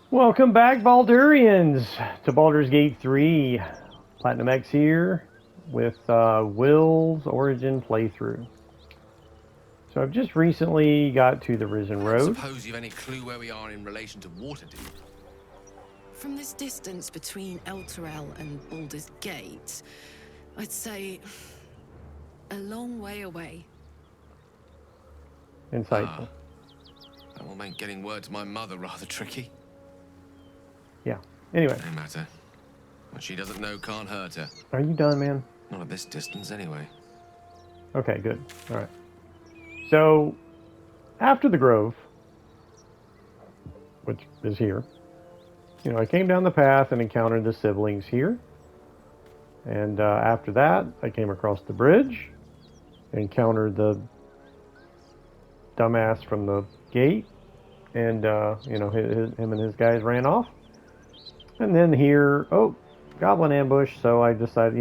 Welcome back, Baldurians, to Baldur's Gate 3. Platinum X here with Will's Origin playthrough. So I've just recently got to the Risen I don't Road. suppose you've any clue where we are in relation to Waterdeep. From this distance between Elturel and Baldur's Gate, I'd say a long way away. Insightful. That will make getting word to my mother rather tricky. Yeah. Anyway, No matter. What she doesn't know can't hurt her. are you done, man? Not at this distance, anyway. Okay, good. All right. So after the Grove, which is here, I came down the path and encountered the siblings here. And after that, I came across the bridge, encountered the dumbass from the gate, and him and his guys ran off. And then here, goblin ambush. So I decided,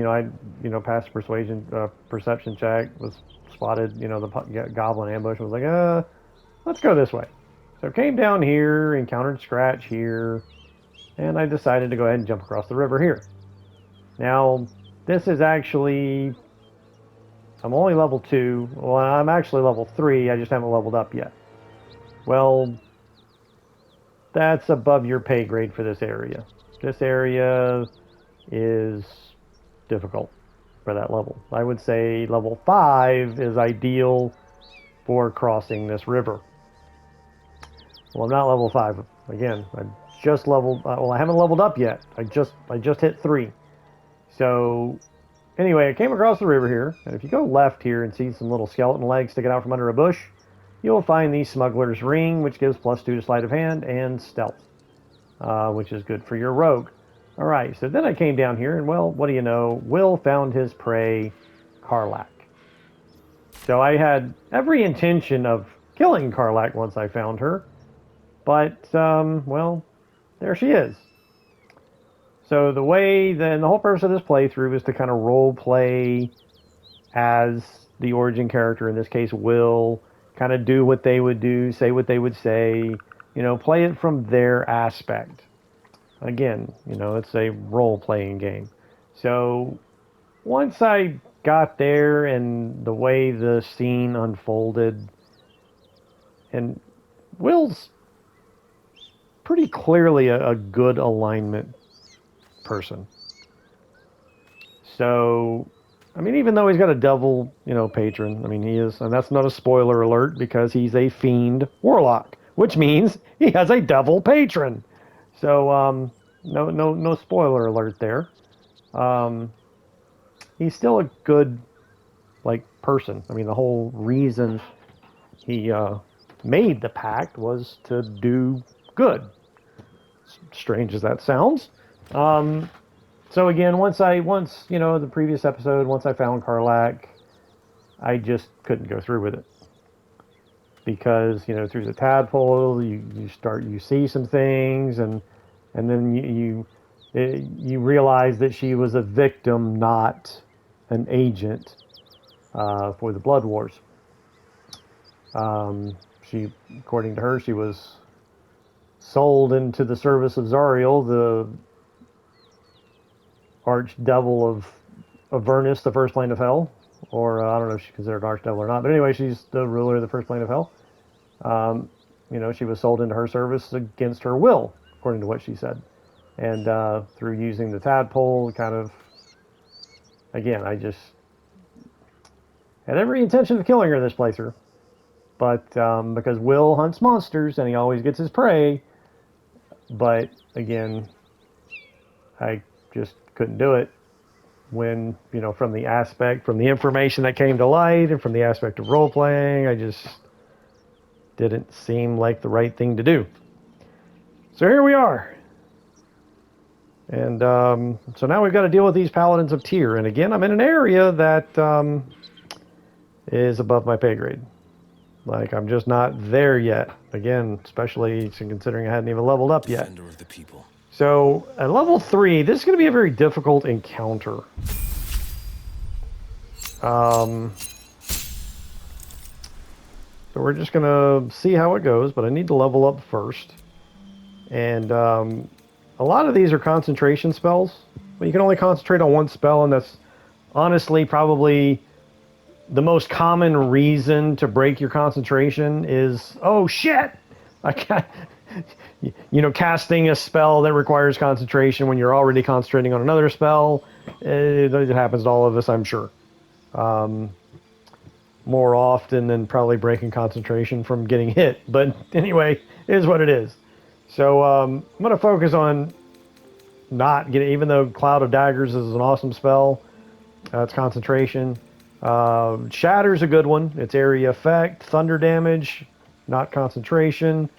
past perception check was spotted, the goblin ambush. I was like, let's go this way. So I came down here, encountered Scratch here, and I decided to go ahead and jump across the river here. Now, this is actually, I'm only level 2. Well, I'm actually level 3. I just haven't leveled up yet. Well, that's above your pay grade for this area. This area is difficult for that level. I would say level 5 is ideal for crossing this river. Well, I'm not level 5. Again, I just leveled, I haven't leveled up yet. I just hit 3. So anyway, I came across the river here, and if you go left here and see some little skeleton legs sticking out from under a bush, you'll find the Smuggler's Ring, which gives +2 to sleight of hand and stealth, which is good for your rogue. All right, so then I came down here, and well, what do you know? Wyll found his prey, Karlach. So I had every intention of killing Karlach once I found her, but, well, there she is. So the whole purpose of this playthrough is to kind of role play as the origin character, in this case Wyll, kind of do what they would do, say what they would say, play it from their aspect. Again, it's a role-playing game. So once I got there and the way the scene unfolded, and Will's pretty clearly a good alignment person. So, I mean, even though he's got a devil, patron, I mean, he is, and that's not a spoiler alert because he's a fiend warlock, which means he has a devil patron. So, no spoiler alert there. He's still a good, person. I mean, the whole reason he made the pact was to do good. Strange as that sounds. So again, once the previous episode, once I found Karlach, I just couldn't go through with it. Because, through the tadpole, you see some things, and then you realize that she was a victim, not an agent for the Blood Wars. According to her, she was sold into the service of Zariel, the archdevil of Avernus, the first plane of hell. Or I don't know if she's considered an archdevil or not. But anyway, she's the ruler of the first plane of hell. She was sold into her service against her will, according to what she said. And through using the tadpole, kind of, again, I just had every intention of killing her this playthrough. But because Wyll hunts monsters and he always gets his prey, but again, I just couldn't do it when, from the information that came to light and from the aspect of role playing, I just didn't seem like the right thing to do. So here we are. And so now we've got to deal with these Paladins of Tyr. And again, I'm in an area that is above my pay grade. I'm just not there yet. Again, especially considering I hadn't even leveled up yet. Defender of the people. So at level 3, this is going to be a very difficult encounter. So we're just going to see how it goes, but I need to level up first. And a lot of these are concentration spells. But you can only concentrate on one spell, and that's honestly probably the most common reason to break your concentration is, oh shit, I can't, casting a spell that requires concentration when you're already concentrating on another spell. It happens to all of us, I'm sure. More often than probably breaking concentration from getting hit. But anyway, it is what it is. So I'm going to focus on not getting, even though Cloud of Daggers is an awesome spell, it's concentration. Shatter's a good one. It's area effect. Thunder damage, not concentration.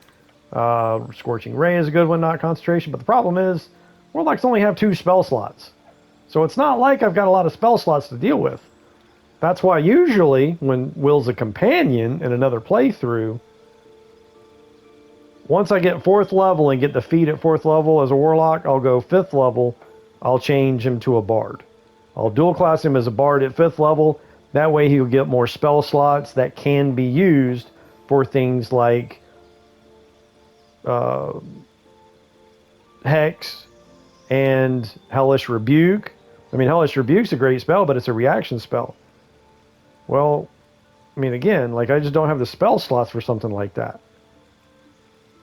Scorching Ray is a good one, not concentration. But the problem is, Warlocks only have 2 spell slots. So it's not like I've got a lot of spell slots to deal with. That's why usually when Will's a companion in another playthrough, once I get 4th level and get the feat at 4th level as a Warlock, I'll go 5th level. I'll change him to a Bard. I'll dual class him as a Bard at 5th level. That way he'll get more spell slots that can be used for things like Hex and Hellish Rebuke. I mean, Hellish Rebuke's a great spell, but it's a reaction spell. Well, I mean, again, like, I just don't have the spell slots for something like that.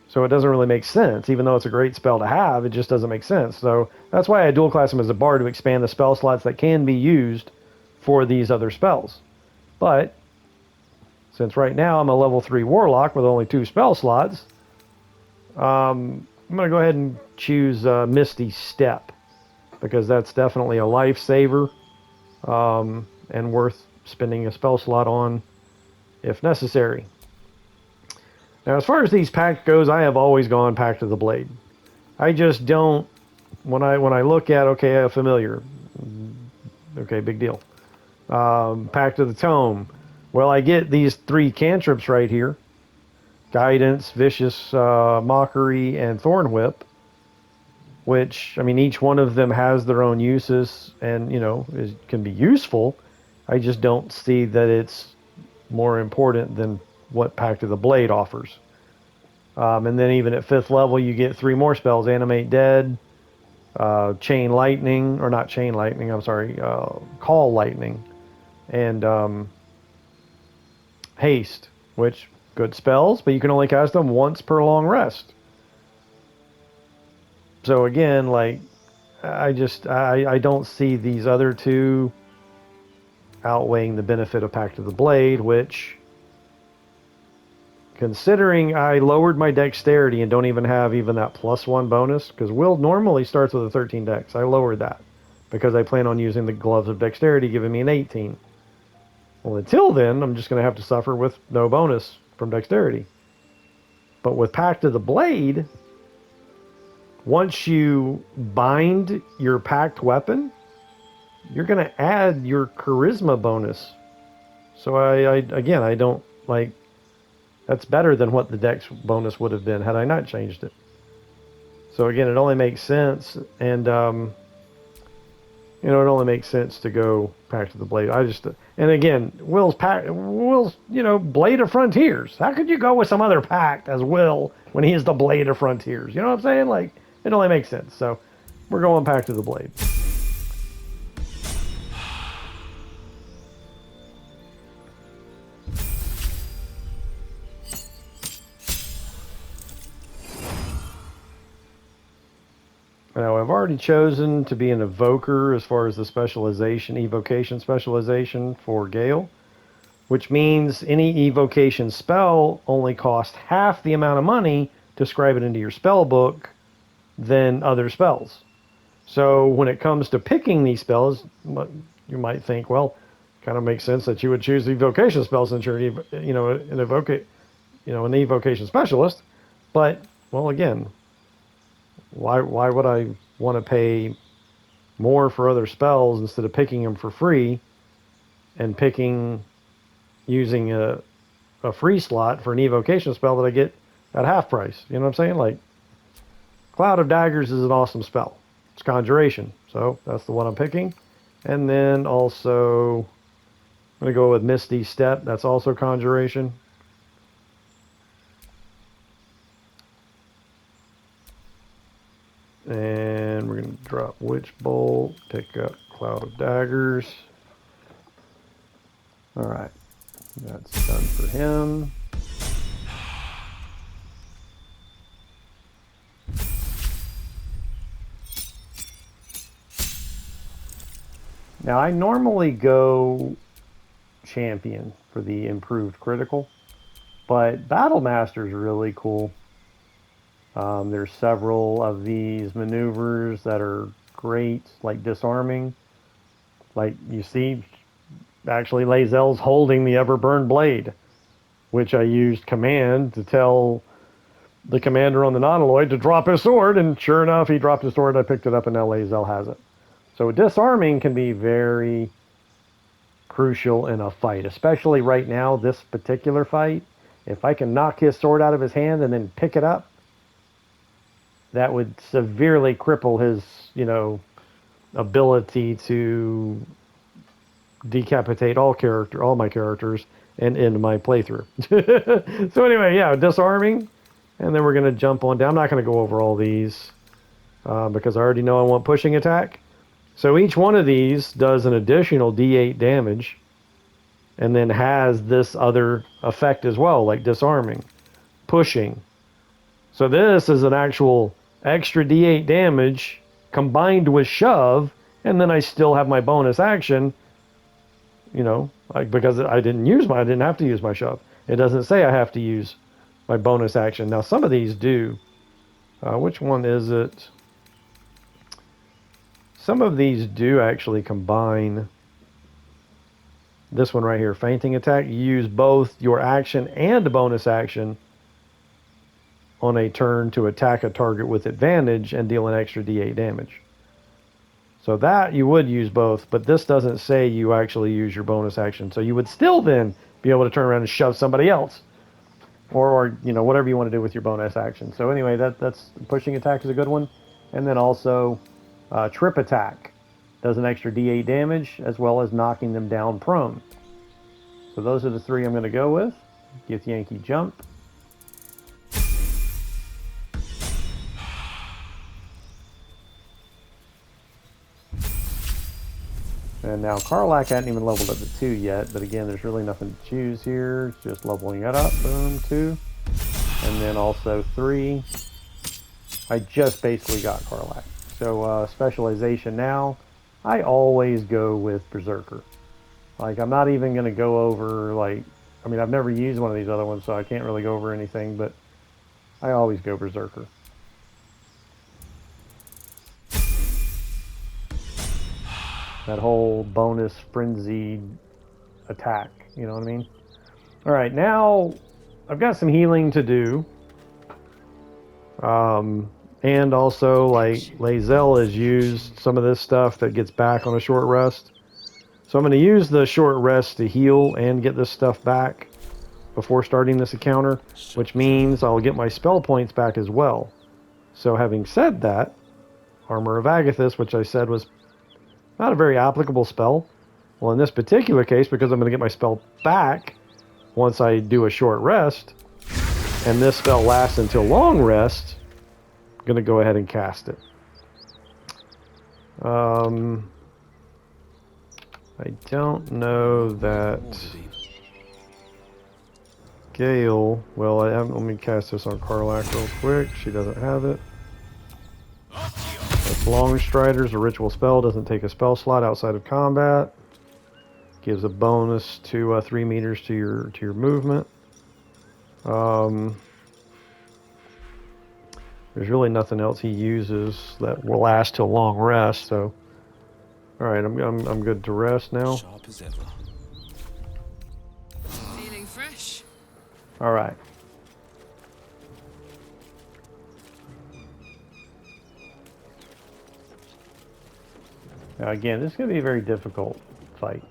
So it doesn't really make sense. Even though it's a great spell to have, it just doesn't make sense. So that's why I dual class him as a Bard, to expand the spell slots that can be used for these other spells. But since right now I'm a level 3 Warlock with only 2 spell slots, I'm going to go ahead and choose Misty Step, because that's definitely a lifesaver, and worth spending a spell slot on if necessary. Now, as far as these packs goes, I have always gone Pact of the Blade. I just don't, when I look at, okay, a familiar, okay, big deal. Pact of the Tome. Well, I get these 3 cantrips right here. Guidance, Vicious Mockery, and Thorn Whip. Which, I mean, each one of them has their own uses and, can be useful. I just don't see that it's more important than what Pact of the Blade offers. And then even at 5th level, you get 3 more spells. Animate Dead, Chain Lightning, or not Chain Lightning, I'm sorry, Call Lightning, and Haste, which, good spells, but you can only cast them once per long rest. So again, like, I don't see these other 2 outweighing the benefit of Pact of the Blade, which, considering I lowered my dexterity and don't even have even that +1 bonus, because Wyll normally starts with a 13 dex. I lowered that because I plan on using the Gloves of Dexterity, giving me an 18. Well, until then, I'm just going to have to suffer with no bonus from dexterity. But with Pact of the Blade, once you bind your packed weapon, you're going to add your charisma bonus. So I don't, like, that's better than what the dex bonus would have been had I not changed it. So again, it only makes sense, and it only makes sense to go Pact of the Blade. And again, Will's Blade of Frontiers. How could you go with some other pact as Wyll when he is the Blade of Frontiers? You know what I'm saying? Like, it only makes sense. So we're going Pact of the Blade. Now, I've already chosen to be an evoker as far as the evocation specialization for Gale, which means any evocation spell only costs half the amount of money to scribe it into your spell book than other spells. So when it comes to picking these spells, you might think, well, kind of makes sense that you would choose the evocation spell since you're an evocation specialist. But, well, again, why would I want to pay more for other spells instead of picking them for free and using a free slot for an evocation spell that I get at half price? You know what I'm saying? Like, Cloud of Daggers is an awesome spell. It's Conjuration, so that's the one I'm picking. And then also, I'm going to go with Misty Step. That's also Conjuration. And we're going to drop Witch Bolt, pick up Cloud of Daggers. Alright, that's done for him. Now I normally go champion for the improved critical, but Battle Master is really cool. There's several of these maneuvers that are great, like disarming. Like you see, actually Lae'zel's holding the Everburn blade, which I used command to tell the commander on the non-alloyed to drop his sword, and sure enough, he dropped his sword. I picked it up, and now Lae'zel has it. So disarming can be very crucial in a fight, especially right now, this particular fight. If I can knock his sword out of his hand and then pick it up, that would severely cripple his, ability to decapitate all my characters and end my playthrough. So anyway, yeah, disarming, and then we're going to jump on down. I'm not going to go over all these because I already know I want pushing attack. So each one of these does an additional D8 damage and then has this other effect as well, like disarming, pushing. So this is an actual extra D8 damage combined with shove, and then I still have my bonus action, because I didn't have to use my shove. It doesn't say I have to use my bonus action. Now some of these do. Which one is it? Some of these do actually combine. This one right here, fainting attack. You use both your action and a bonus action on a turn to attack a target with advantage and deal an extra D8 damage. So that you would use both, but this doesn't say you actually use your bonus action. So you would still then be able to turn around and shove somebody else, or whatever you want to do with your bonus action. So anyway, that's pushing attack is a good one, and then also trip attack does an extra D8 damage as well as knocking them down prone. So those are the three I'm going to go with. Get Yankee jump. And now Karlach hadn't even leveled up to 2 yet, but again, there's really nothing to choose here. It's just leveling it up. Boom, 2. And then also 3. I just basically got Karlach. So specialization now, I always go with Berserker. Like, I'm not even going to go over, I've never used one of these other ones, so I can't really go over anything, but I always go Berserker. That whole bonus frenzied attack, you know what I mean? Alright, now I've got some healing to do. And also, Lae'zel has used some of this stuff that gets back on a short rest. So I'm going to use the short rest to heal and get this stuff back before starting this encounter, which means I'll get my spell points back as well. So having said that, Armor of Agathis, which I said was not a very applicable spell. Well, in this particular case, because I'm going to get my spell back once I do a short rest, and this spell lasts until long rest, I'm going to go ahead and cast it. I don't know that Gale. Well, let me cast this on Karlach real quick. She doesn't have it. That's Long Strider's a ritual spell. Doesn't take a spell slot outside of combat. Gives a bonus to 3 meters to your movement. There's really nothing else he uses that will last till long rest. So, all right, I'm good to rest now. Sharp as ever. Feeling fresh? All right. Now again, this is going to be a very difficult fight.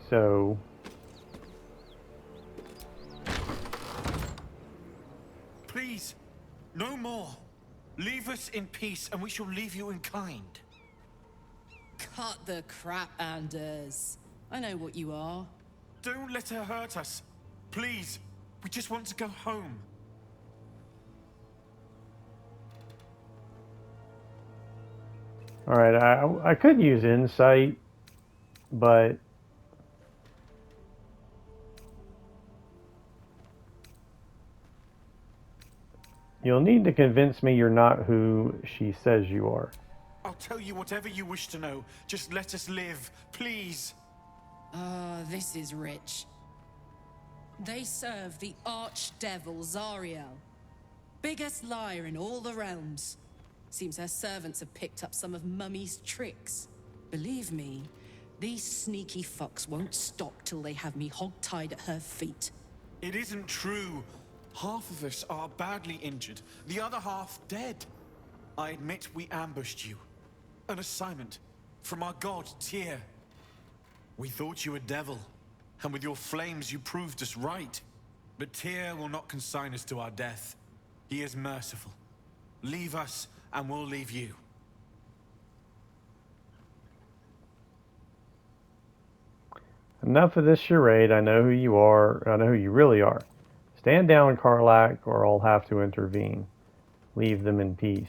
So, Please, no more. Leave us in peace, and we shall leave you in kind. Cut the crap, Anders. I know what you are. Don't let her hurt us. Please, we just want to go home. All right, I could use insight, but you'll need to convince me you're not who she says you are. I'll tell you whatever you wish to know. Just let us live, please. Ah, this is rich. They serve the archdevil Zariel. Biggest liar in all the realms. Seems her servants have picked up some of Mummy's tricks. Believe me, these sneaky fucks won't stop till they have me hog-tied at her feet. It isn't true. Half of us are badly injured, the other half dead. I admit we ambushed you. An assignment from our god, Tyr. We thought you a devil, and with your flames you proved us right. But Tyr will not consign us to our death. He is merciful. Leave us, and we'll leave you. Enough of this charade. I know who you are. I know who you really are. Stand down, Karlach, or I'll have to intervene. Leave them in peace.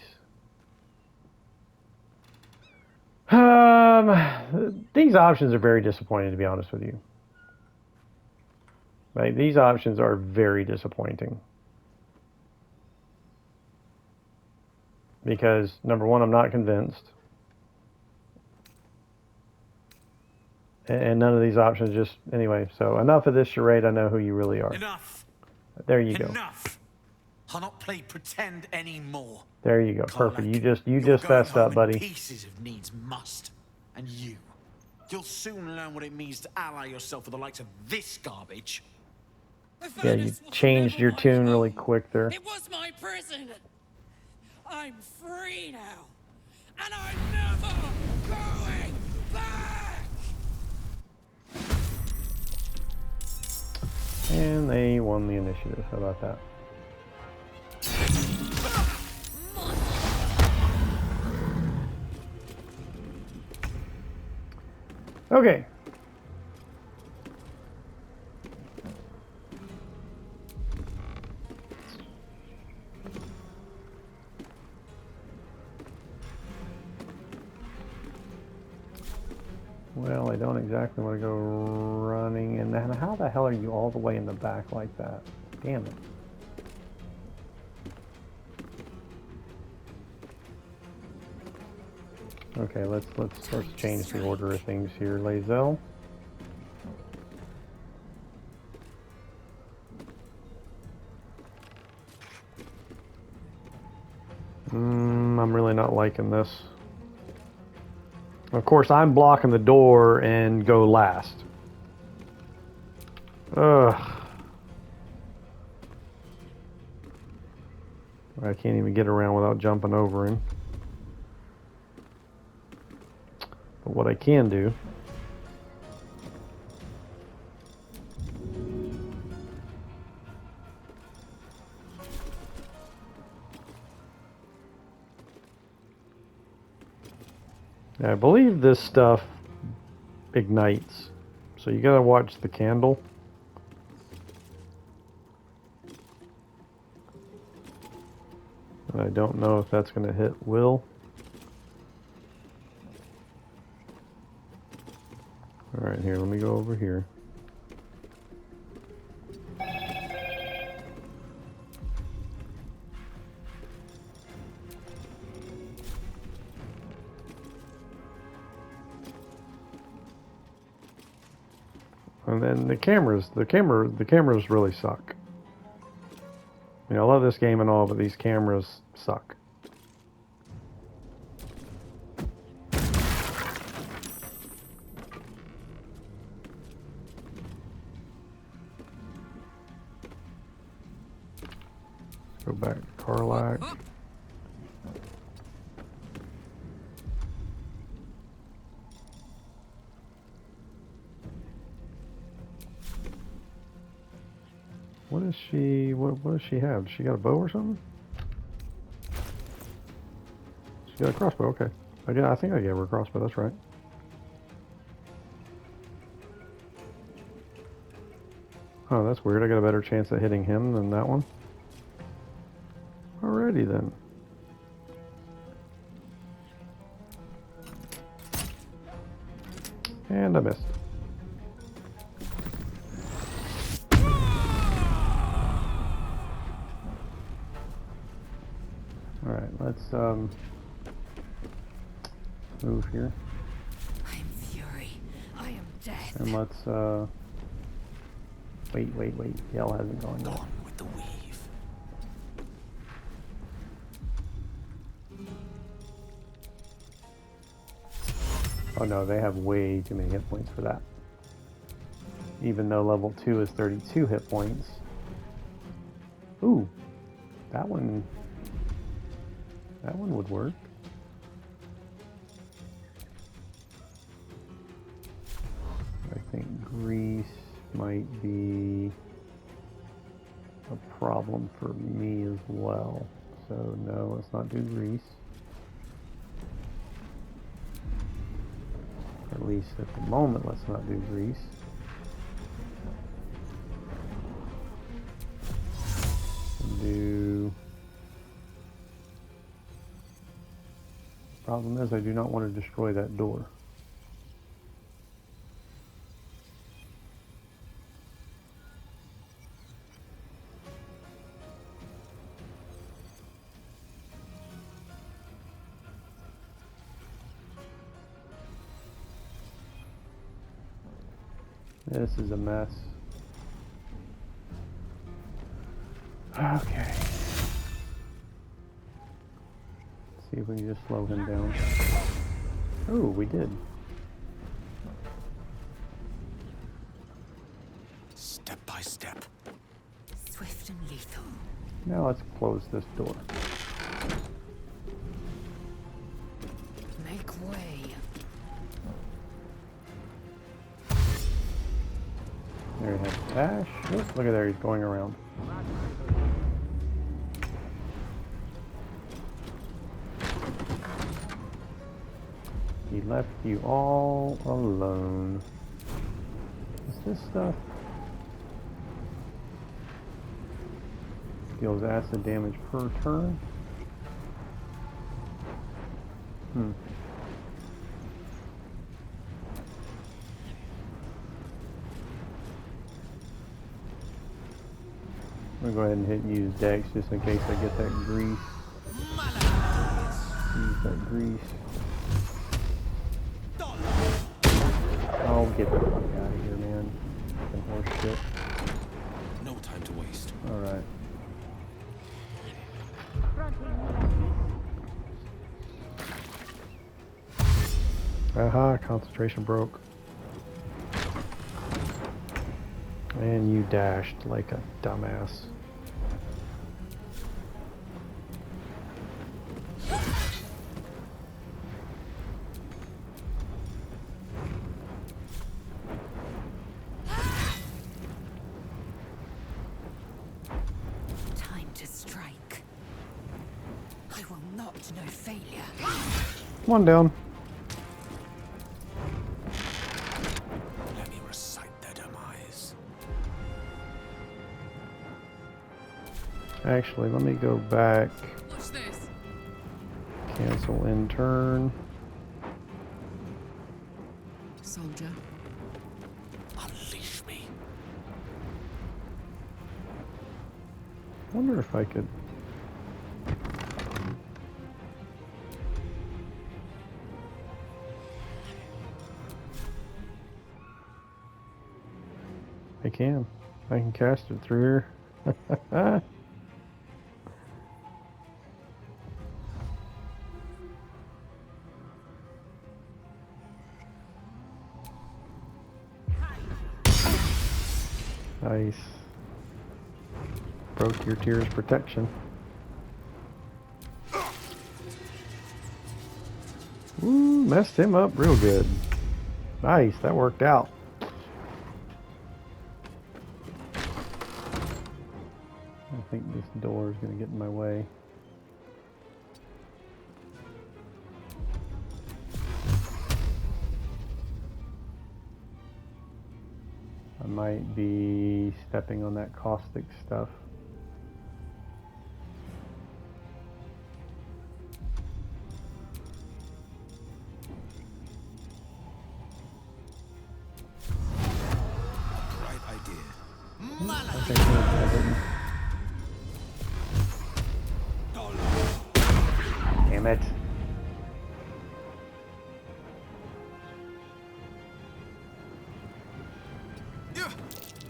These options are very disappointing, to be honest with you. Right? These options are very disappointing. Because, number one, I'm not convinced. And none of these options just... Anyway, so enough of this charade. I know who you really are. Enough! There you go. Enough! I'll not play pretend anymore. There you go. Karlach, Perfect. You you're just fessed going up, home in buddy. Pieces if needs must. And you'll soon learn what it means to ally yourself with the likes of this garbage. Yeah, you changed your tune really quick there. It was my prison. I'm free now, and I'm never going back. And they won the initiative. How about that? Okay. Well, I don't exactly want to go running. And then how the hell are you all the way in the back like that? Damn it. Okay, let's change the order of things here, Lae'zel. I'm really not liking this. Of course, I'm blocking the door and go last. Ugh. I can't even get around without jumping over him. But what I can do... I believe this stuff ignites, so you gotta watch the candle. And I don't know if that's gonna hit Wyll. Alright, here, let me go over here. And then the cameras really suck. I love this game and all, but these cameras suck. Let's go back to Karlach. What is she? What does she have? She got a bow or something? She got a crossbow. Okay, I think I gave her a crossbow. That's right. Oh, that's weird. I got a better chance at hitting him than that one. Alrighty then. And I missed. Alright, let's move here. I am fury. I am death. And let's wait. Yell hasn't gone yet. Gone with the weave. Oh no, they have way too many hit points for that. Even though level 2 is 32 hit points. Ooh, that one would work. I think grease might be a problem for me as well. So no, let's not do grease. At least at the moment, let's not do grease. Do. Problem is, I do not want to destroy that door. This is a mess. Okay. Let's see if we can just slow him down. Oh, we did. Step by step. Swift and lethal. Now let's close this door. Make way. There we have Ash. Oops, look at there, he's going around. He left you all alone. Is this stuff? Deals acid damage per turn? I'm gonna go ahead and hit use Dex just in case I get that grease. Use that grease. Oh, get the fuck out of here, man. Fucking horse shit. No time to waste. Alright. Aha, concentration broke. And you dashed like a dumbass. Time to strike. I will not know failure. One down. Let me recite their demise. Actually, let me go back. Watch this. Cancel in turn. Soldier. Unleash me. Wonder if I could. I can. I can cast it through here. Nice. Broke your Tyr's protection. Ooh, messed him up real good. Nice, that worked out. I think this door is going to get in my way. I might be stepping on that caustic stuff. Damn it.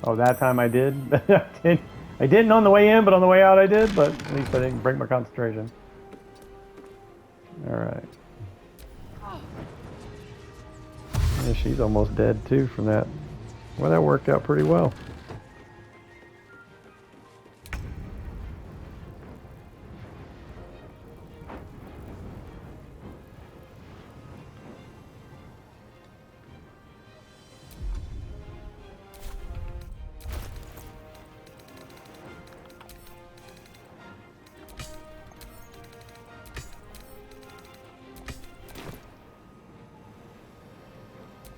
Oh, that time I did. I didn't on the way in, but on the way out I did. But at least I didn't break my concentration. All right. Yeah, she's almost dead too from that. Well, that worked out pretty well.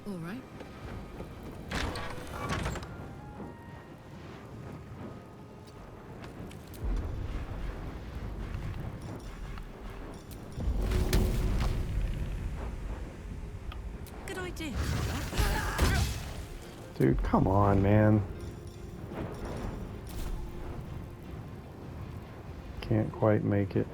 All right. Good idea. Dude, come on, man. Can't quite make it.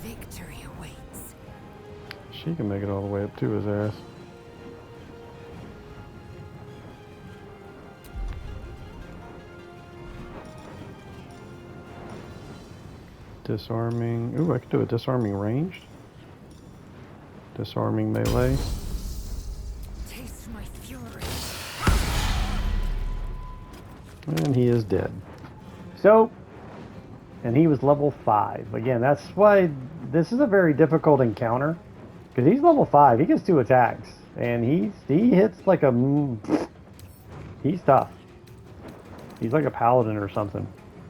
Victory awaits. She can make it all the way up to his ass. Disarming. Ooh, I could do a disarming ranged. Disarming melee. Taste my fury. And he is dead. So, and he was level 5. Again, that's why this is a very difficult encounter. Because he's level 5. He gets 2 attacks. And he hits like a... He's tough. He's like a paladin or something.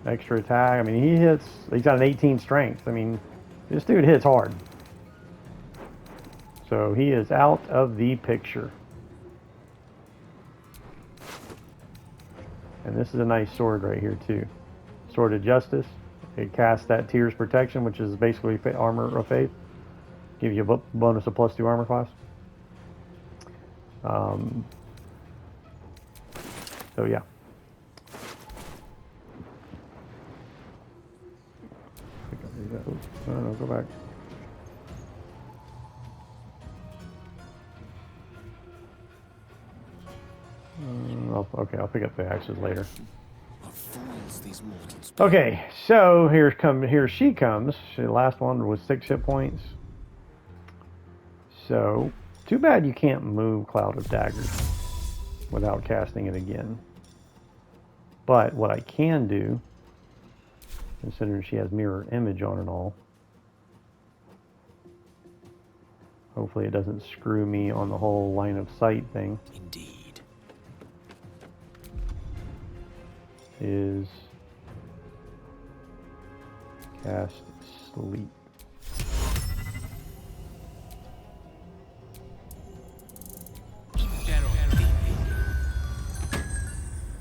Extra attack. I mean, he's got an 18 strength. I mean, this dude hits hard. So he is out of the picture. And this is a nice sword right here too. Sword of Justice. It casts that Tyr's protection, which is basically armor of faith. Give you a bonus of +2 armor class. So yeah. No, go back. Okay, I'll pick up the axes later. Okay, so here she comes. The last one was 6 hit points. So, too bad you can't move Cloud of Daggers without casting it again. But what I can do, considering she has mirror image on and all, hopefully it doesn't screw me on the whole line of sight thing. Indeed. Is cast sleep.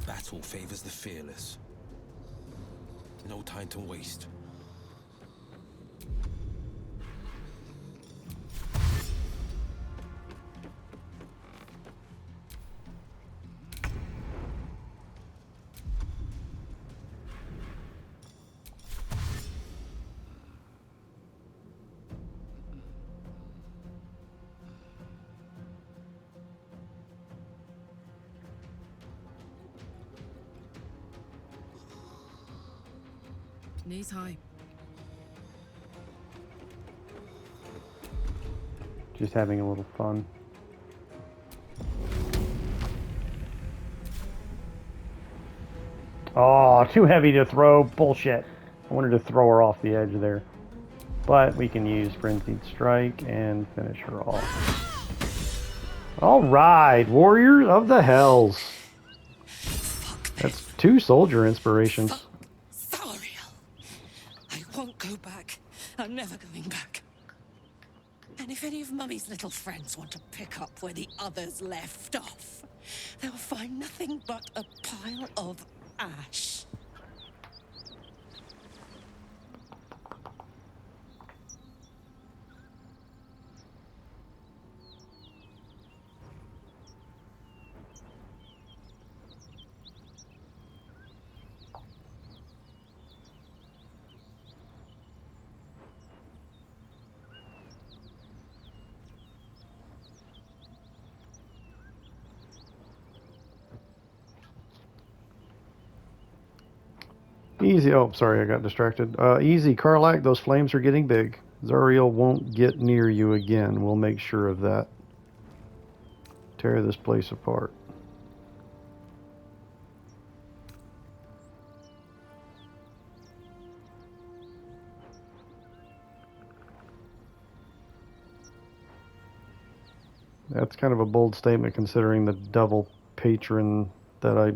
Battle favors the fearless. No time to waste. Knees high. Just having a little fun. Oh, too heavy to throw. Bullshit. I wanted to throw her off the edge there. But we can use Frenzied Strike and finish her off. Alright, Warriors of the Hells. That's 2 soldier inspirations. I won't go back. I'm never going back. And if any of Mummy's little friends want to pick up where the others left off, they'll find nothing but a pile of ash. Easy. Oh, sorry, I got distracted. Easy, Karlach. Those flames are getting big. Zariel won't get near you again. We'll make sure of that. Tear this place apart. That's kind of a bold statement considering the devil patron that I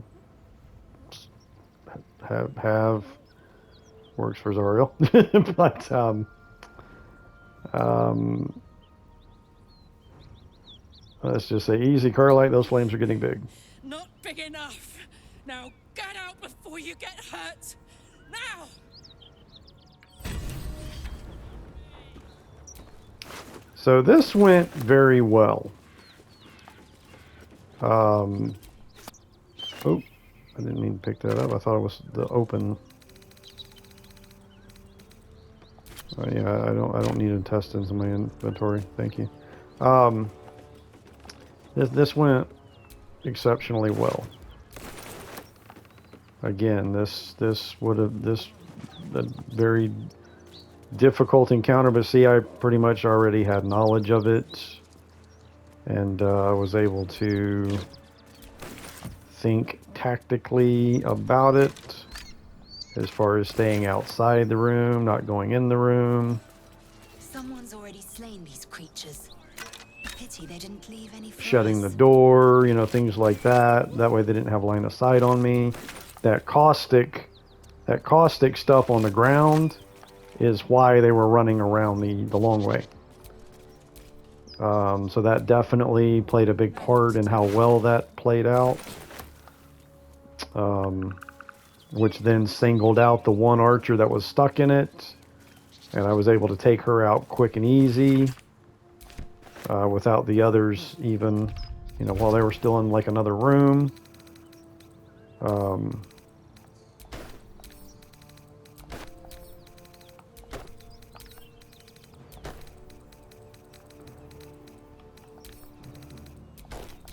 have works for Zariel. But let's just say easy, Karlach. Those flames are getting big. Not big enough. Now get out before you get hurt. Now! So this went very well. Oh, I didn't mean to pick that up. I thought it was the open. Yeah, I don't need intestines in my inventory. Thank you. This went exceptionally well. Again, this a very difficult encounter, but see, I pretty much already had knowledge of it, and I was able to think tactically about it as far as staying outside the room, not going in the room. Someone's already slain these creatures. Pity they didn't leave any for Shutting the us. door, you know, things like that. That way they didn't have line of sight on me. That caustic stuff on the ground is why they were running around the long way. So that definitely played a big part in how well that played out. Which then singled out the one archer that was stuck in it, and I was able to take her out quick and easy, without the others even, you know, while they were still in like another room.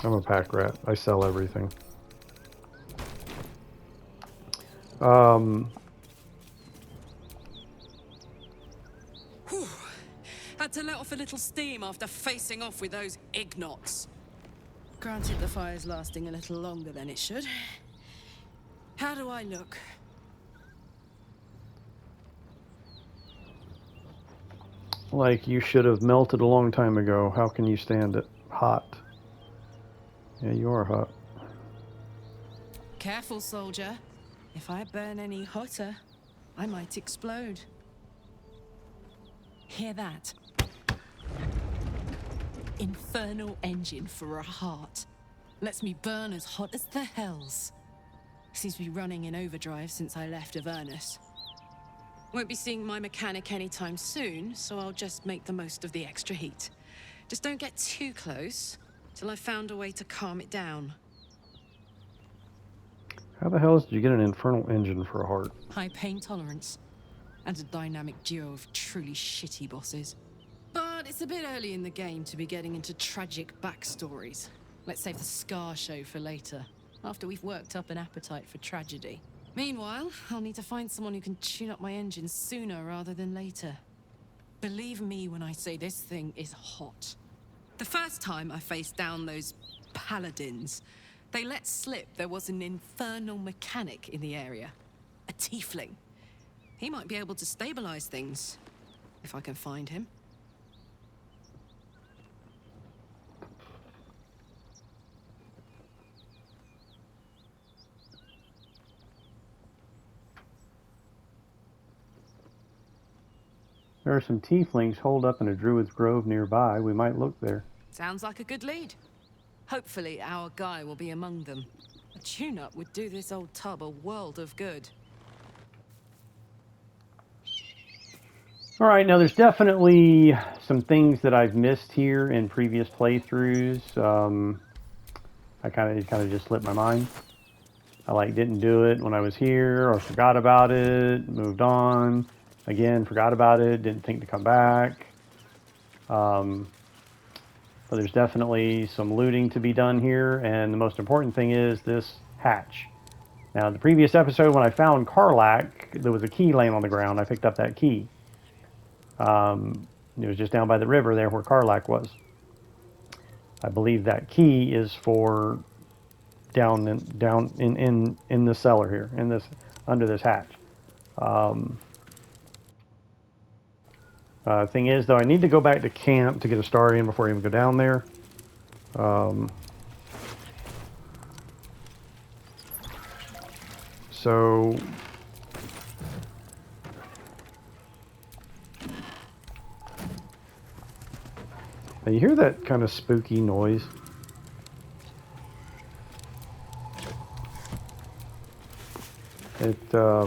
I'm a pack rat. I sell everything. Whew. Had to let off a little steam after facing off with those ignots. Granted, the fire's lasting a little longer than it should. How do I look? Like you should have melted a long time ago. How can you stand it? Hot. Yeah, you are hot. Careful, soldier. If I burn any hotter, I might explode. Hear that? Infernal engine for a heart. Lets me burn as hot as the hells. Seems to be running in overdrive since I left Avernus. Won't be seeing my mechanic anytime soon, so I'll just make the most of the extra heat. Just don't get too close till I've found a way to calm it down. How the hell did you get an infernal engine for a heart? High pain tolerance, and a dynamic duo of truly shitty bosses. But it's a bit early in the game to be getting into tragic backstories. Let's save the Scar show for later, after we've worked up an appetite for tragedy. Meanwhile, I'll need to find someone who can tune up my engine sooner rather than later. Believe me when I say this thing is hot. The first time I faced down those Paladins, they let slip there was an infernal mechanic in the area. A tiefling. He might be able to stabilize things, if I can find him. There are some tieflings holed up in a druid's grove nearby. We might look there. Sounds like a good lead. Hopefully our guy will be among them. A tune-up would do this old tub a world of good. All right, now there's definitely some things that I've missed here in previous playthroughs. It kind of just slipped my mind. I didn't do it when I was here, or forgot about it, moved on. Again, forgot about it, didn't think to come back. But there's definitely some looting to be done here, and the most important thing is this hatch. Now, in the previous episode, when I found Karlach, there was a key laying on the ground. I picked up that key. It was just down by the river there where Karlach was. I believe that key is for down in the cellar here, in this under this hatch. Thing is, though, I need to go back to camp to get a star in before I even go down there. So now you hear that kind of spooky noise? It all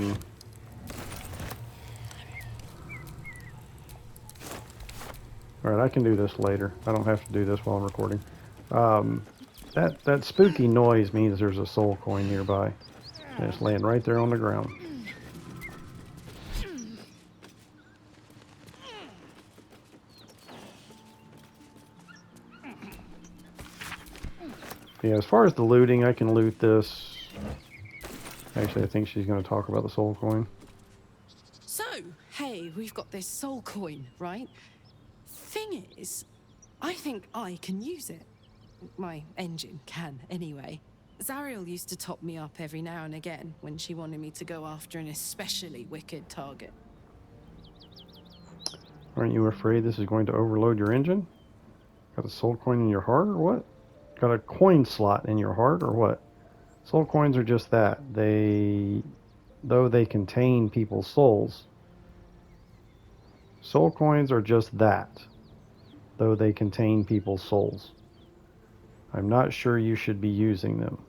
right, I can do this later. I don't have to do this while I'm recording. That spooky noise means there's a soul coin nearby. And it's laying right there on the ground. Yeah, as far as the looting, I can loot this. Actually, I think she's going to talk about the soul coin. So, hey, we've got this soul coin, right? Thing is, I think I can use it. My engine can, anyway. Zariel used to top me up every now and again when she wanted me to go after an especially wicked target. Aren't you afraid this is going to overload your engine? Got a soul coin in your heart or what? Got a coin slot in your heart or what? Soul coins are just that. Though they contain people's souls. Soul coins are just that. Though they contain people's souls. I'm not sure you should be using them.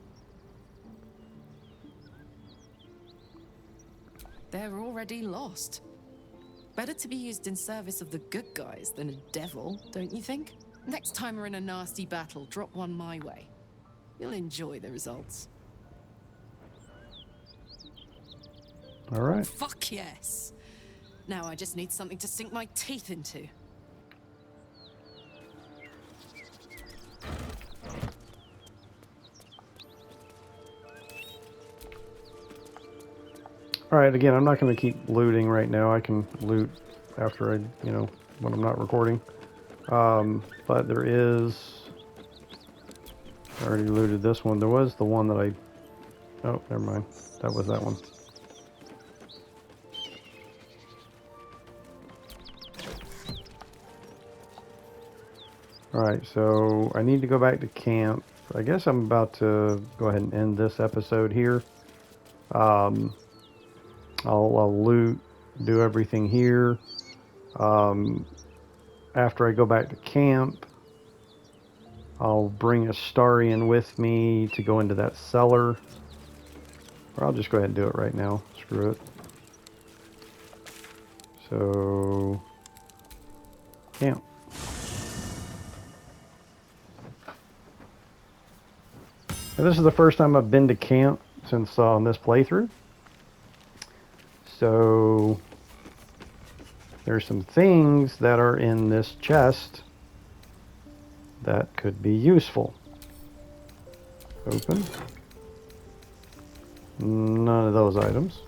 They're already lost. Better to be used in service of the good guys than a devil, don't you think? Next time we're in a nasty battle, drop one my way. You'll enjoy the results. All right. Fuck yes. Now I just need something to sink my teeth into. All right, again, I'm not going to keep looting right now. I can loot after when I'm not recording. But there is... I already looted this one. There was the one that I... Oh, never mind. That was that one. Alright, so I need to go back to camp. I guess I'm about to go ahead and end this episode here. I'll loot, do everything here. After I go back to camp, I'll bring Astarion with me to go into that cellar. Or I'll just go ahead and do it right now. Screw it. So, camp. Now, this is the first time I've been to camp since on this playthrough. So, there's some things that are in this chest that could be useful. Open. None of those items.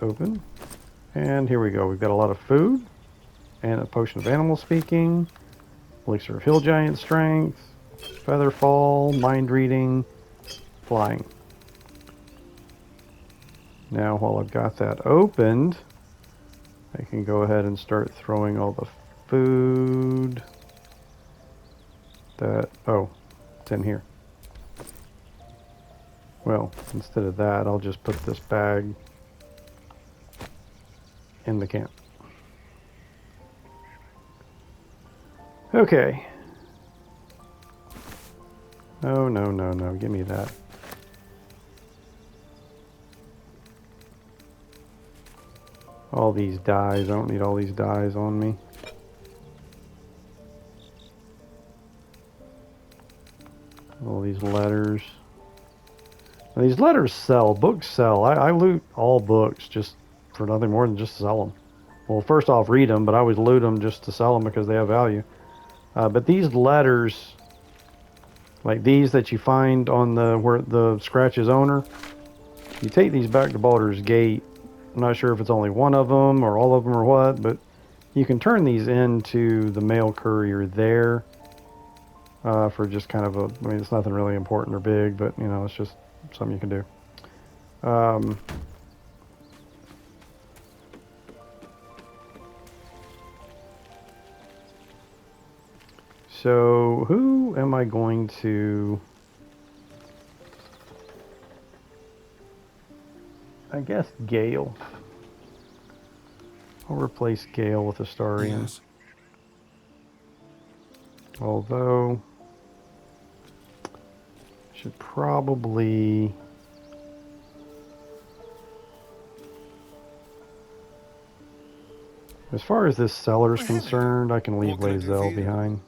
Open. And here we go. We've got a lot of food. And a potion of animal speaking. Elixir of hill giant strength. Feather fall. Mind reading. Flying. Now while I've got that opened, I can go ahead and start throwing all the food that... Oh, it's in here. Well, instead of that, I'll just put this bag in the camp. Okay. Oh, no, no, no. Give me that. All these dyes. I don't need all these dyes on me. All these letters. Now, these letters sell. Books sell. I loot all books just for nothing more than just to sell them. Well, first off, read them, but I always loot them just to sell them because they have value. But these letters Like these that you find on the where the Scratch's owner. You take these back to Baldur's Gate. I'm not sure if it's only one of them or all of them or what, but you can turn these into the mail courier there for just kind of a, I mean, it's nothing really important or big, but, you know, it's just something you can do. So, who am I going to... I guess Gale. I'll replace Gale with Astarion. Yes. Although, I should probably... As far as this cellar's concerned, I can leave What can I do for Lae'zel you? behind.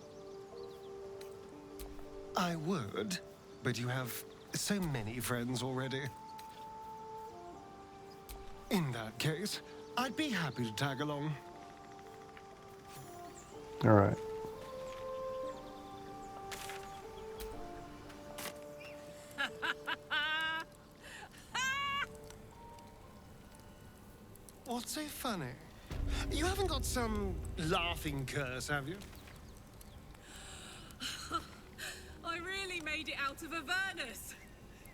I would, but you have so many friends already. In that case, I'd be happy to tag along. Alright. What's so funny? You haven't got some laughing curse, have you? I really made it out of Avernus.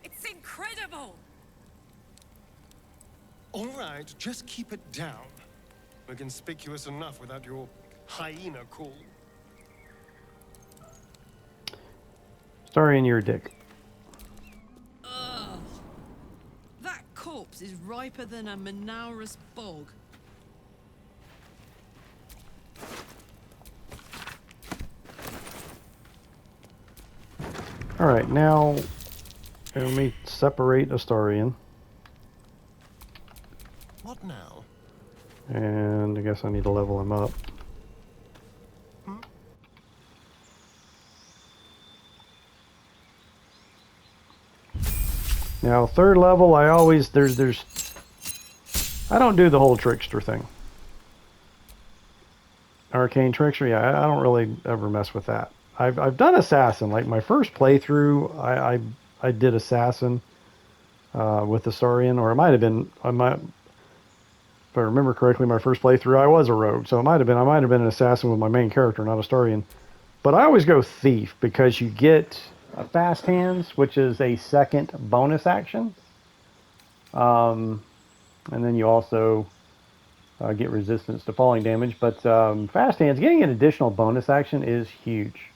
It's incredible. All right, just keep it down. We're conspicuous enough without your hyena call. Astarion, you're a dick. Ugh. That corpse is riper than a Manaurus bog. Alright, now let me separate Astarion. What now? And I guess I need to level him up. Now, third level, I always, I don't do the whole trickster thing. Arcane trickster, yeah, I don't really ever mess with that. I've done assassin, like my first playthrough, I did assassin with Astarion, or it might have been, if I remember correctly, my first playthrough, I was a rogue, so I might have been an assassin with my main character, not Astarion. But I always go thief because you get fast hands, which is a second bonus action, and then you also get resistance to falling damage. But fast hands, getting an additional bonus action is huge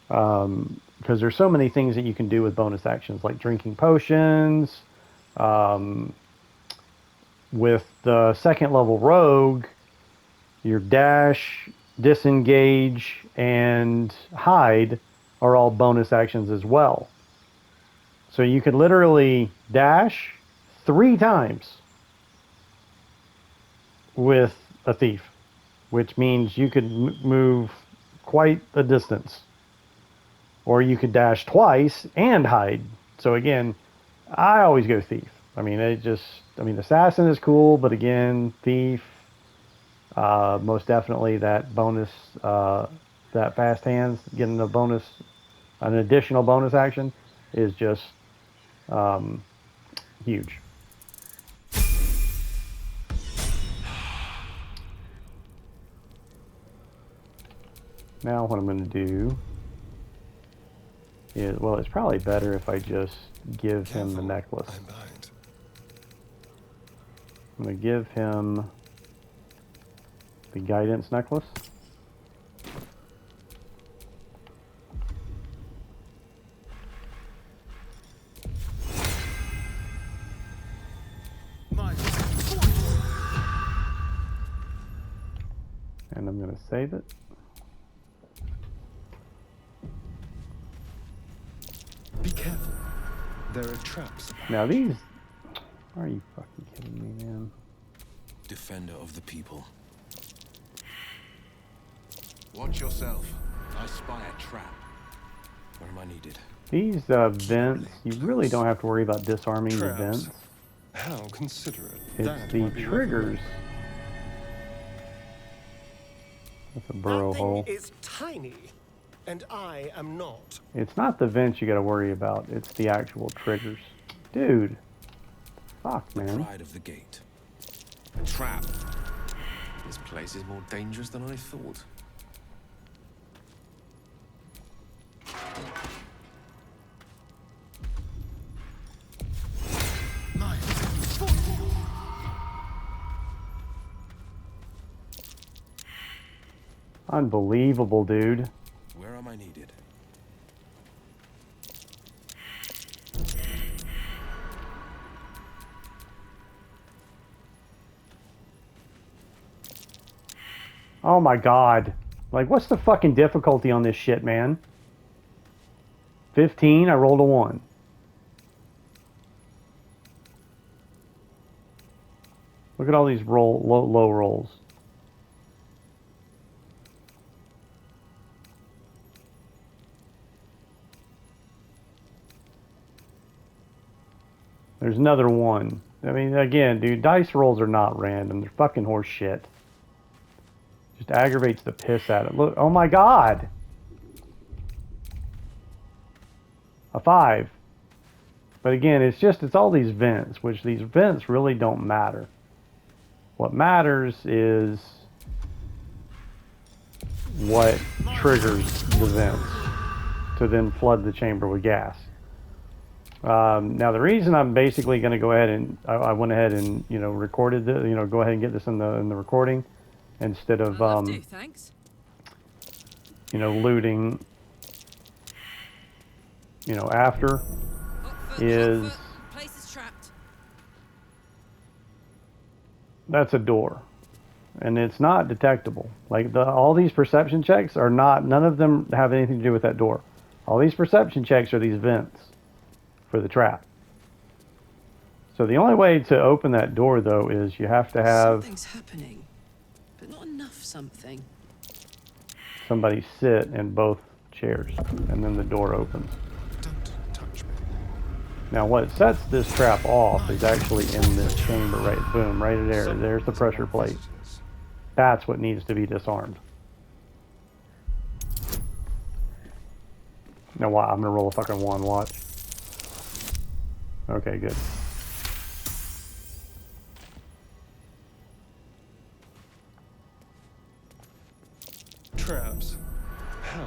because there's so many things that you can do with bonus actions, like drinking potions. With the second level rogue, your dash, disengage, and hide are all bonus actions as well. So you could literally dash 3 times with a thief, which means you could move quite a distance. Or you could dash twice and hide. So again, I always go thief. I mean, assassin is cool, but again, thief, most definitely that bonus, that fast hands, getting a bonus, an additional bonus action is just huge. Now what I'm going to do is, well, it's probably better if I just give him the necklace. I'm behind. I'm going to give him the guidance necklace. And I'm going to save it. Be careful. There are traps. Now these... Are you fucking kidding me, man? Defender of the people. Watch yourself. I spy a trap. Where am I needed? These vents, you really don't have to worry about disarming the Traps. vents. How considerate. It's That the might be triggers. That's a burrow hole. That thing is tiny. and I am not. It's not the vents you got to worry about. It's the actual triggers. Dude. Fuck, The man. pride of the gate. A trap. This place is more dangerous than I thought. Unbelievable, dude. Where am I needed? Oh my god. Like, what's the fucking difficulty on this shit, man? 15, I rolled a 1. Look at all these low rolls. There's another 1. I mean, again, dude, dice rolls are not random. They're fucking horse shit. Just aggravates the piss out of it. Look, oh my god! A 5. But again, it's all these vents, which these vents really don't matter. What matters is what triggers the vents to then flood the chamber with gas. Now the reason I'm basically going to go ahead and I went ahead and recorded the go ahead and get this in the recording instead of thanks. looting after is Place is trapped. that's a door. And it's not detectable. Like all these perception checks are not, none of them have anything to do with that door. All these perception checks are these vents for the trap. So the only way to open that door though is you have to have Something's happening, but not enough something. somebody sit in both chairs and then the door opens. Don't touch me. Now what sets this trap off is actually in this chamber, right? Boom, right there. There's the pressure plate. That's what needs to be disarmed. Now what? I'm gonna roll a fucking 1, watch. Okay, good. Traps.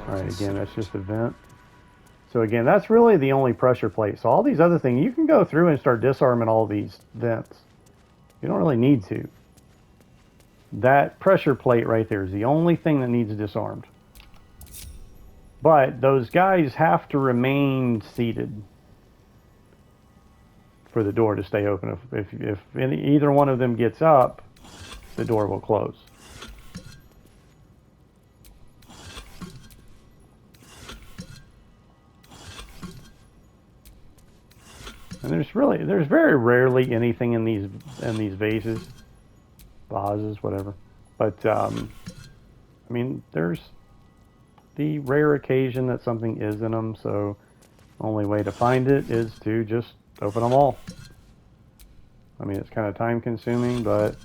Alright, again, that's just a vent. So again, that's really the only pressure plate. So all these other things, you can go through and start disarming all these vents. You don't really need to. That pressure plate right there is the only thing that needs disarmed. But those guys have to remain seated for the door to stay open. If either one of them gets up, the door will close. And there's very rarely anything in these vases, whatever. But I mean, there's the rare occasion that something is in them. So only way to find it is to just open them all. I mean, it's kind of time consuming, but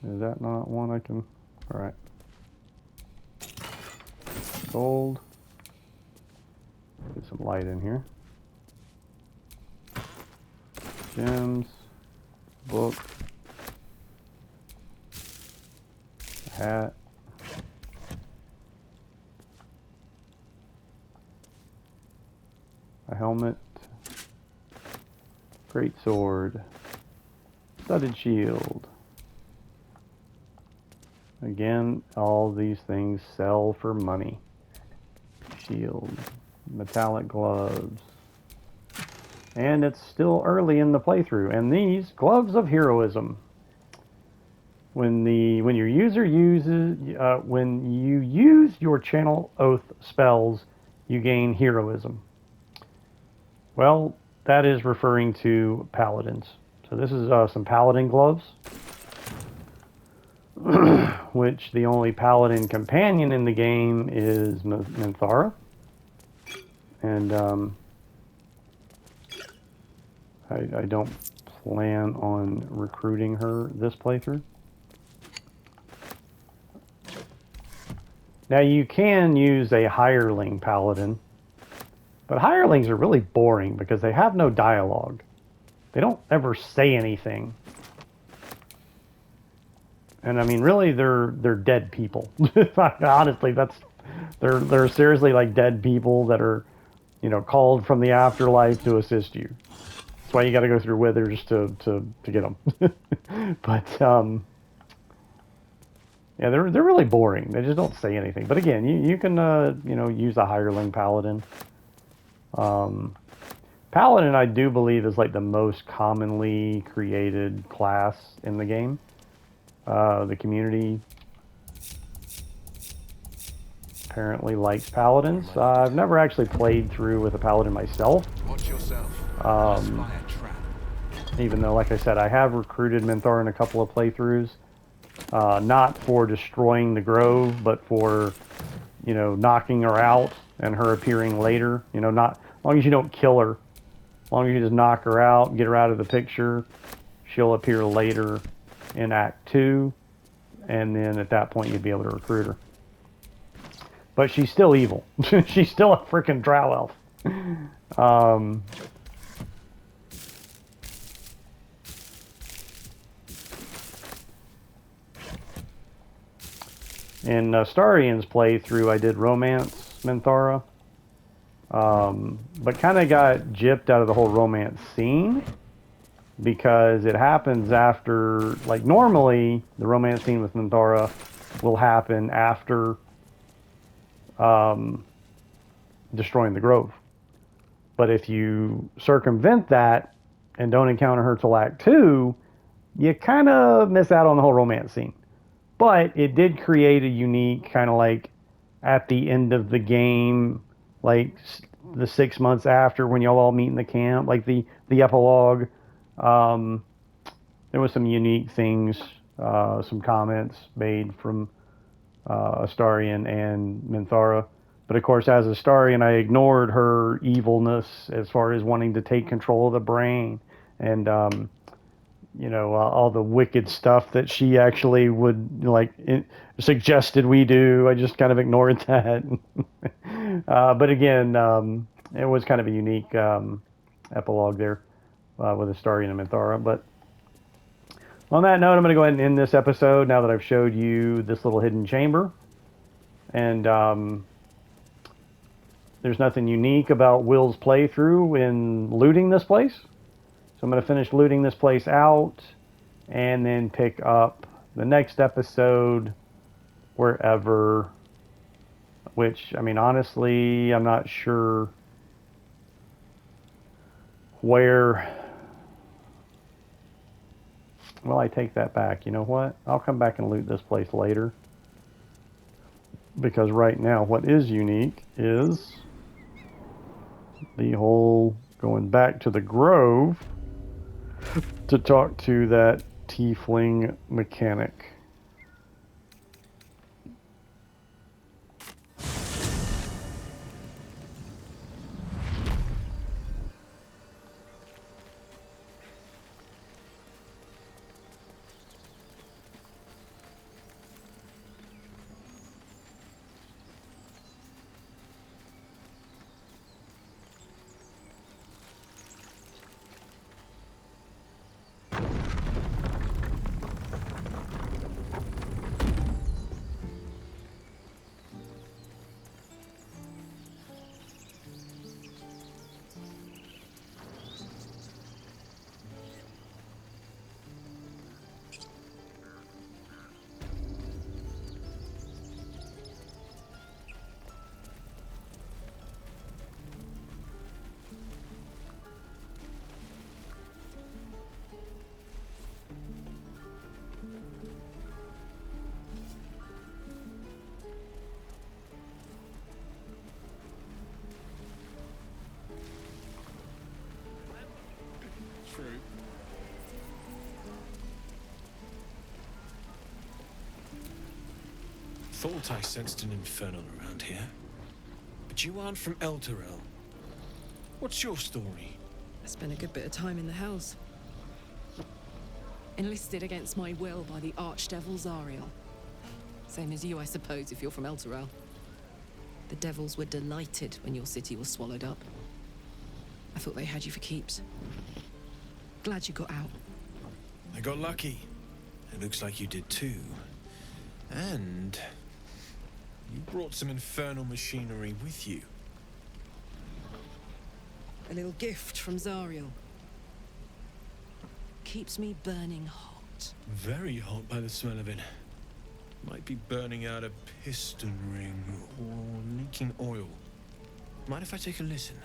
is that not one I can? All right, gold. Get some light in here. Gems, book, hat, a helmet, great sword, studded shield. Again, all these things sell for money. Shield. Metallic gloves, and it's still early in the playthrough. And these gloves of heroism. When your user uses when you use your channel oath spells, you gain heroism. Well, that is referring to paladins. So this is some paladin gloves, which the only paladin companion in the game is Minthara. And I don't plan on recruiting her this playthrough. Now you can use a hireling paladin, but hirelings are really boring because they have no dialogue. They don't ever say anything. And I mean, really, they're dead people. Honestly, they're seriously like dead people that are, you know, called from the afterlife to assist you. That's why you got to go through withers to get them. But yeah, they're really boring. They just don't say anything. But again, you can you know, use a hireling paladin. Paladin, I do believe, is like the most commonly created class in the game. The community apparently likes paladins. I've never actually played through with a paladin myself. Watch yourself. I spy a trap. Even though, like I said, I have recruited Minthara in a couple of playthroughs. Not for destroying the grove, but for, you know, knocking her out and her appearing later. You know, not as long as you don't kill her, as long as you just knock her out, get her out of the picture, she'll appear later in Act 2, and then at that point you'd be able to recruit her. But she's still evil. She's still a freaking drow elf. In Starian's playthrough, I did romance Minthara, but kind of got gypped out of the whole romance scene because it happens after, like, normally the romance scene with Minthara will happen after destroying the grove. But if you circumvent that and don't encounter her till Act 2, you kind of miss out on the whole romance scene. But it did create a unique kind of like at the end of the game, like the 6 months after when y'all all meet in the camp, like the epilogue. There was some unique things, some comments made from Astarion and Minthara. But of course, as Astarion, I ignored her evilness as far as wanting to take control of the brain and you know, all the wicked stuff that she actually would, like, suggested we do. I just kind of ignored that. But again, it was kind of a unique epilogue there with Astarion and Minthara. But on that note, I'm going to go ahead and end this episode now that I've showed you this little hidden chamber. And there's nothing unique about Wyll's playthrough in looting this place. So I'm going to finish looting this place out and then pick up the next episode wherever, which, I mean, honestly, I'm not sure where. Well, I take that back. You know what? I'll come back and loot this place later. Because right now, what is unique is the whole going back to the grove to talk to that tiefling mechanic. True. Thought I sensed an infernal around here. But you aren't from Elturel. What's your story? I spent a good bit of time in the Hells. Enlisted against my will by the Archdevil Zariel. Same as you, I suppose, if you're from Elturel. The devils were delighted when your city was swallowed up. I thought they had you for keeps. Glad you got out. I got lucky. It looks like you did too. And you brought some infernal machinery with you. A little gift from Zariel. Keeps me burning hot. Very hot by the smell of it. Might be burning out a piston ring or leaking oil. Mind if I take a listen?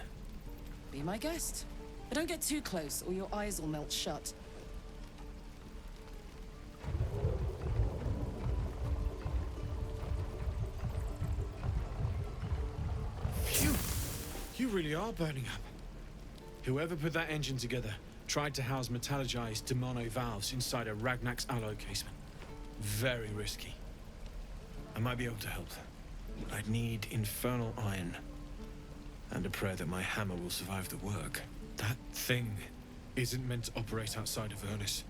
Be my guest. But don't get too close or your eyes will melt shut. Phew! You really are burning up. Whoever put that engine together tried to house metallogized demono valves inside a Ragnak's alloy casement. Very risky. I might be able to help. I'd need infernal iron. And a prayer that my hammer will survive the work. That thing isn't meant to operate outside of Ernest.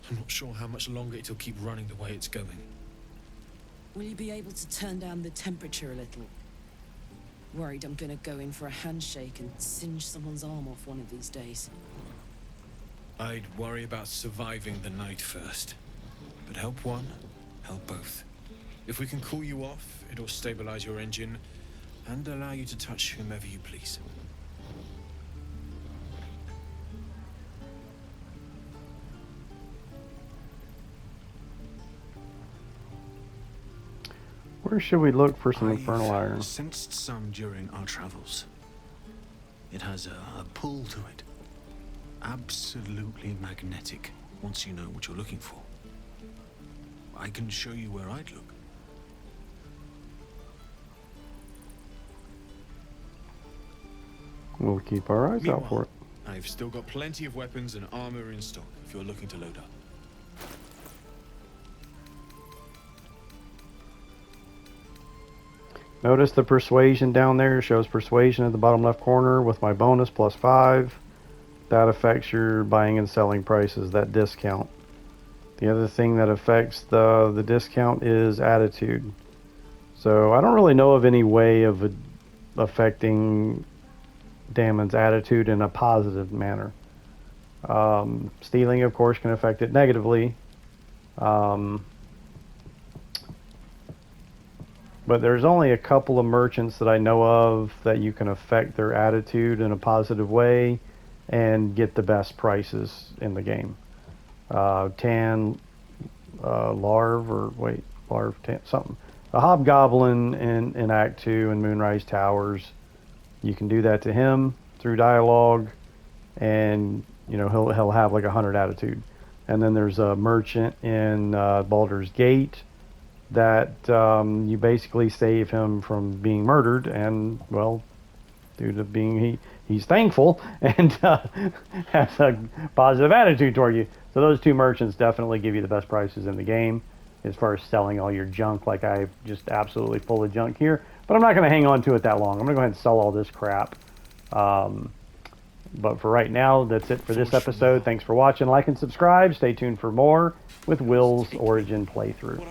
I'm not sure how much longer it'll keep running the way it's going. Will you be able to turn down the temperature a little? Worried I'm gonna go in for a handshake and singe someone's arm off one of these days. I'd worry about surviving the night first. But help one, help both. If we can cool you off, it'll stabilize your engine and allow you to touch whomever you please. Where should we look for some I've infernal iron? sensed some during our travels. It has a pull to it. Absolutely magnetic, once you know what you're looking for. I can show you where I'd look. We'll keep our eyes out for it. I've still got plenty of weapons and armor in stock if you're looking to load up. Notice the persuasion down there. Shows persuasion at the bottom left corner with my bonus +5. That affects your buying and selling prices, that discount. The other thing that affects the discount is attitude. So I don't really know of any way of affecting Damon's attitude in a positive manner. Stealing, of course, can affect it negatively. But there's only a couple of merchants that I know of that you can affect their attitude in a positive way and get the best prices in the game. Larv, something. A Hobgoblin in Act 2 in Moonrise Towers. You can do that to him through dialogue, and you know he'll have like 100 attitude. And then there's a merchant in Baldur's Gate that you basically save him from being murdered, and well, due to being he's thankful and has a positive attitude toward you. So those two merchants definitely give you the best prices in the game as far as selling all your junk. Like I'm just absolutely full of junk here, but I'm not going to hang on to it that long. I'm going to go ahead and sell all this crap. But for right now, that's it for this episode. Thanks for watching. Like and subscribe. Stay tuned for more with Wyll's Origin playthrough.